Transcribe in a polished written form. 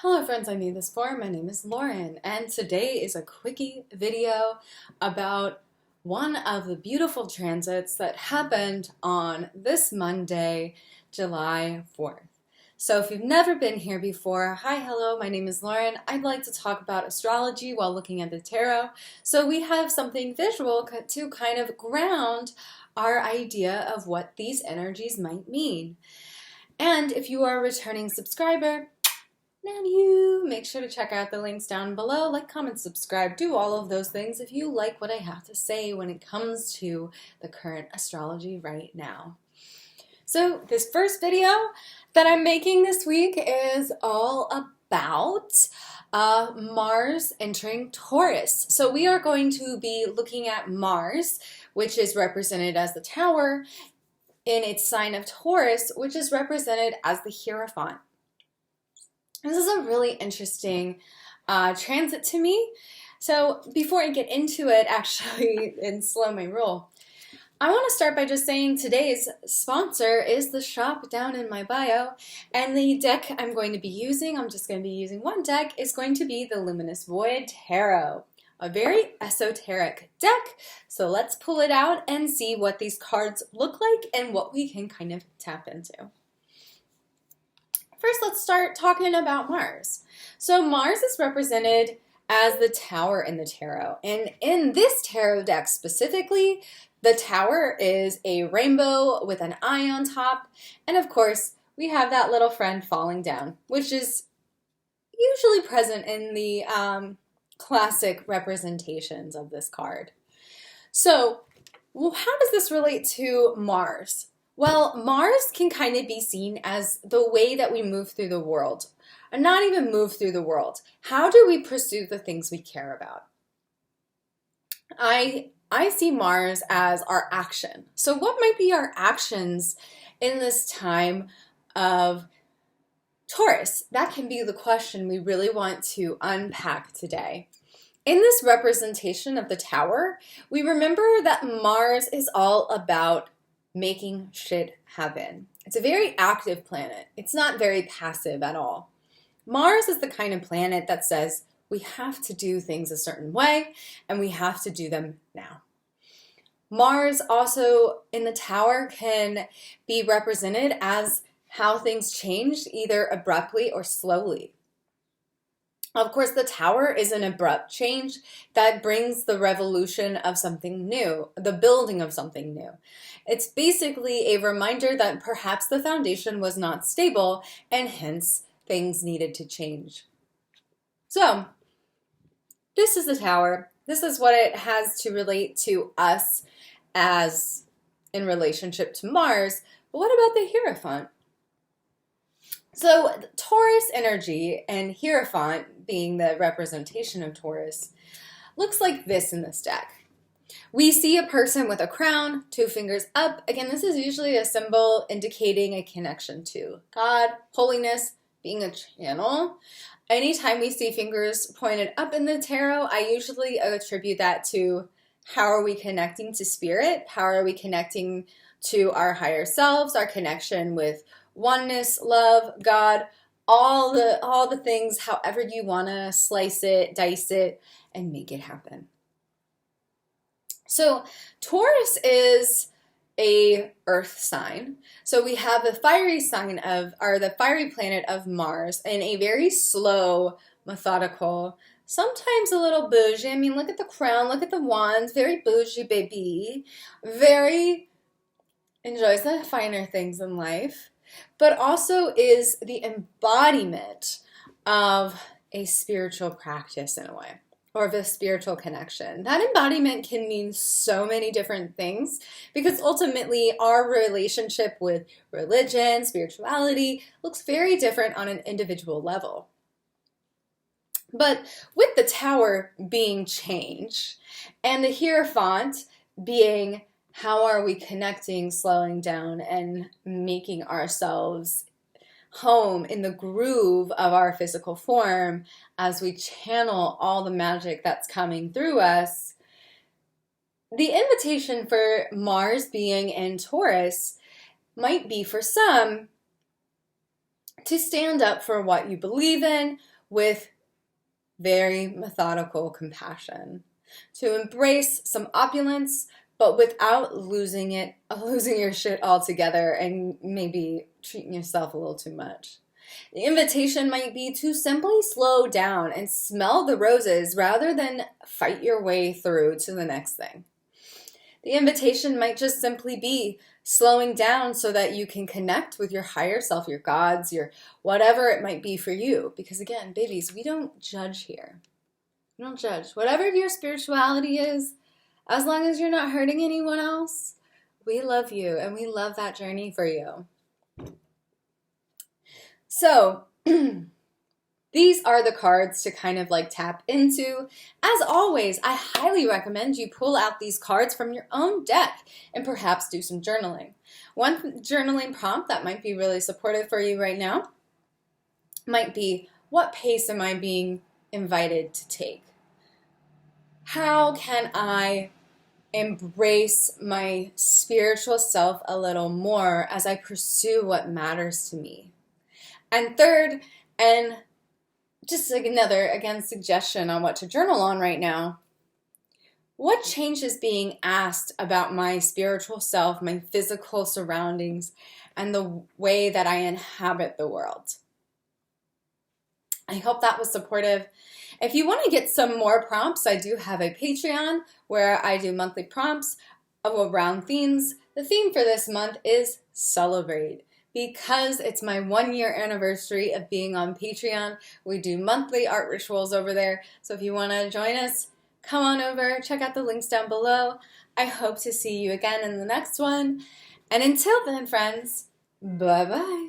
Hello friends, I made this for. My name is Lauren, and today is a quickie video about one of the beautiful transits that happened on this Monday, July 4th. So if you've never been here before, hi, hello, my name is Lauren. I'd like to talk about astrology while looking at the tarot. So we have something visual to kind of ground our idea of what these energies might mean. And if you are a returning subscriber, love you. Make sure to check out the links down below. Like, comment, subscribe, do all of those things if you like what I have to say when it comes to the current astrology right now. So this first video that I'm making this week is all about Mars entering Taurus. So we are going to be looking at Mars, which is represented as the Tower, in its sign of Taurus, which is represented as the Hierophant. This is a really interesting transit to me. So before I get into it, actually, and slow my roll, I want to start by just saying today's sponsor is the shop down in my bio, and the deck I'm going to be using, I'm just going to be using one deck, is going to be the Luminous Void Tarot. A very esoteric deck. So let's pull it out and see what these cards look like and what we can kind of tap into. First, let's start talking about Mars. So Mars is represented as the Tower in the tarot. And in this tarot deck specifically, the Tower is a rainbow with an eye on top. And of course, we have that little friend falling down, which is usually present in the classic representations of this card. So, how does this relate to Mars? Well, Mars can kind of be seen as the way that we move through the world. And not even move through the world. How do we pursue the things we care about? I see Mars as our action. So what might be our actions in this time of Taurus? That can be the question we really want to unpack today. In this representation of the Tower, we remember that Mars is all about making shit happen. It's a very active planet. It's not very passive at all. Mars is the kind of planet that says we have to do things a certain way and we have to do them now. Mars also in the Tower can be represented as how things change either abruptly or slowly. Of course, the Tower is an abrupt change that brings the revolution of something new, the building of something new. It's basically a reminder that perhaps the foundation was not stable and hence things needed to change. So, this is the Tower. This is what it has to relate to us as in relationship to Mars. But what about the Hierophant? So Taurus energy and Hierophant being the representation of Taurus looks like this in this deck. We see a person with a crown, two fingers up. Again, this is usually a symbol indicating a connection to God, holiness, being a channel. Anytime we see fingers pointed up in the tarot, I usually attribute that to how are we connecting to spirit? How are we connecting to our higher selves, our connection with oneness, love, God, all the things, however you want to slice it, dice it, and make it happen. So Taurus is a earth sign. So we have the fiery sign of, or the fiery planet of Mars in a very slow, methodical, sometimes a little bougie. I mean, look at the crown, look at the wands, very bougie baby, very enjoys the finer things in life, but also is the embodiment of a spiritual practice in a way, or of a spiritual connection. That embodiment can mean so many different things because ultimately our relationship with religion, spirituality, looks very different on an individual level. But with the Tower being change and the Hierophant being how are we connecting, slowing down, and making ourselves home in the groove of our physical form as we channel all the magic that's coming through us, the invitation for Mars being in Taurus might be for some to stand up for what you believe in with very methodical compassion, to embrace some opulence, but without losing your shit altogether and maybe treating yourself a little too much. The invitation might be to simply slow down and smell the roses rather than fight your way through to the next thing. The invitation might just simply be slowing down so that you can connect with your higher self, your gods, your whatever it might be for you. Because again, babies, we don't judge here. We don't judge. Whatever your spirituality is, as long as you're not hurting anyone else, we love you and we love that journey for you. So, these are the cards to kind of like tap into. As always, I highly recommend you pull out these cards from your own deck and perhaps do some journaling. One journaling prompt that might be really supportive for you right now might be, what pace am I being invited to take? How can I embrace my spiritual self a little more as I pursue what matters to me? And third, and just like another, again, suggestion on what to journal on right now, what change is being asked about my spiritual self, my physical surroundings, and the way that I inhabit the world? I hope that was supportive. If you want to get some more prompts, I do have a Patreon where I do monthly prompts around themes. The theme for this month is Celebrate. Because it's my 1-year anniversary of being on Patreon, we do monthly art rituals over there. So if you want to join us, come on over, check out the links down below. I hope to see you again in the next one. And until then, friends, bye-bye.